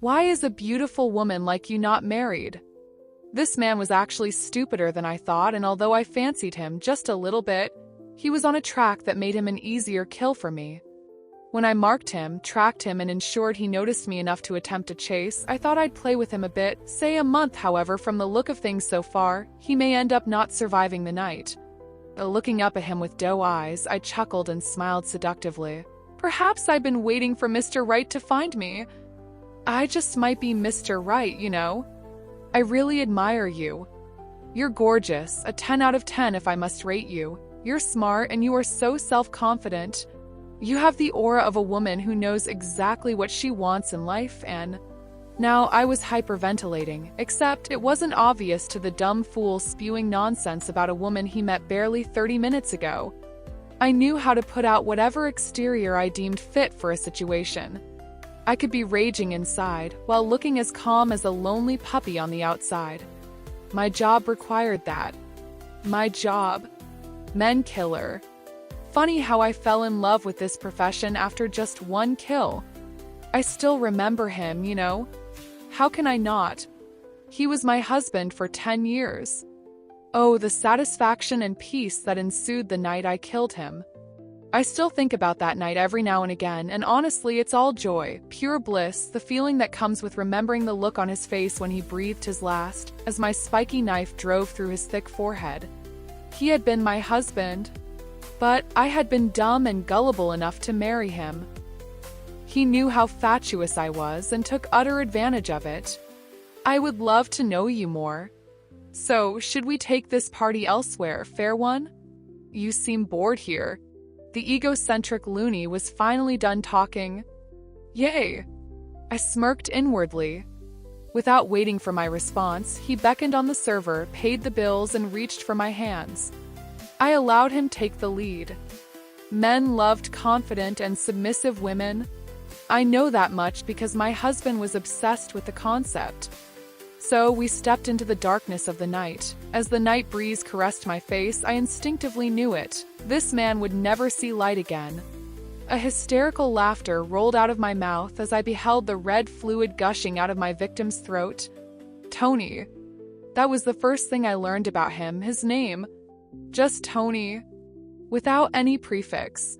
Why is a beautiful woman like you not married? This man was actually stupider than I thought, and although I fancied him just a little bit, he was on a track that made him an easier kill for me. When I marked him, tracked him, and ensured he noticed me enough to attempt a chase, I thought I'd play with him a bit, say a month. However, from the look of things so far, he may end up not surviving the night. Looking up at him with doe eyes, I chuckled and smiled seductively. Perhaps I've been waiting for Mr. Right to find me. I just might be Mr. Right, you know. I really admire you. You're gorgeous, a 10 out of 10 if I must rate you. You're smart and you are so self-confident. You have the aura of a woman who knows exactly what she wants in life, and... Now, I was hyperventilating, except it wasn't obvious to the dumb fool spewing nonsense about a woman he met barely 30 minutes ago. I knew how to put out whatever exterior I deemed fit for a situation. I could be raging inside, while looking as calm as a lonely puppy on the outside. My job required that. My job. Men killer. Funny how I fell in love with this profession after just one kill. I still remember him, you know. How can I not? He was my husband for 10 years. Oh, the satisfaction and peace that ensued the night I killed him. I still think about that night every now and again, and honestly, it's all joy, pure bliss, the feeling that comes with remembering the look on his face when he breathed his last, as my spiky knife drove through his thick forehead. He had been my husband, but I had been dumb and gullible enough to marry him. He knew how fatuous I was and took utter advantage of it. I would love to know you more. So, should we take this party elsewhere, fair one? You seem bored here. The egocentric loony was finally done talking. Yay! I smirked inwardly. Without waiting for my response, he beckoned on the server, paid the bills, and reached for my hands. I allowed him take the lead. Men loved confident and submissive women. I know that much because my husband was obsessed with the concept. So we stepped into the darkness of the night. As the night breeze caressed my face, I instinctively knew it. This man would never see light again. A hysterical laughter rolled out of my mouth as I beheld the red fluid gushing out of my victim's throat. Tony. That was the first thing I learned about him, his name. Just Tony. Without any prefix.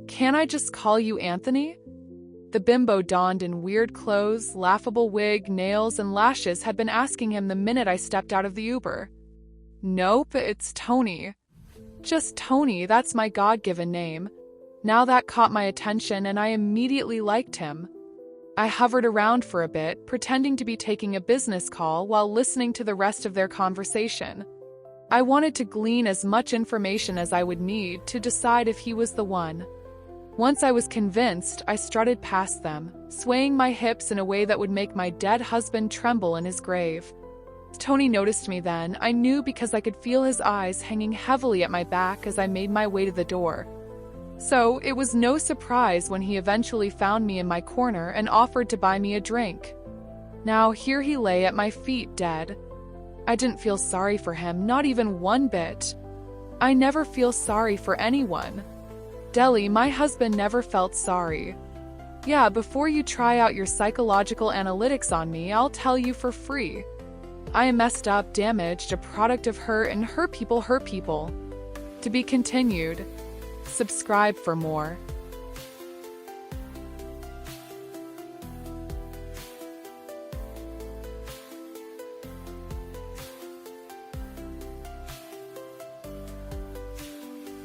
Can I just call you Anthony? The bimbo donned in weird clothes, laughable wig, nails, and lashes had been asking him the minute I stepped out of the Uber. Nope, it's Tony. Just Tony, that's my God-given name. Now that caught my attention and I immediately liked him. I hovered around for a bit, pretending to be taking a business call while listening to the rest of their conversation. I wanted to glean as much information as I would need to decide if he was the one. Once I was convinced, I strutted past them, swaying my hips in a way that would make my dead husband tremble in his grave. Tony noticed me then, I knew because I could feel his eyes hanging heavily at my back as I made my way to the door. So, it was no surprise when he eventually found me in my corner and offered to buy me a drink. Now, here he lay at my feet dead. I didn't feel sorry for him, not even one bit. I never feel sorry for anyone. Deli, my husband never felt sorry. Yeah, before you try out your psychological analytics on me, I'll tell you for free. I am messed up, damaged, a product of hurt, and hurt people hurt people. To be continued. Subscribe for more.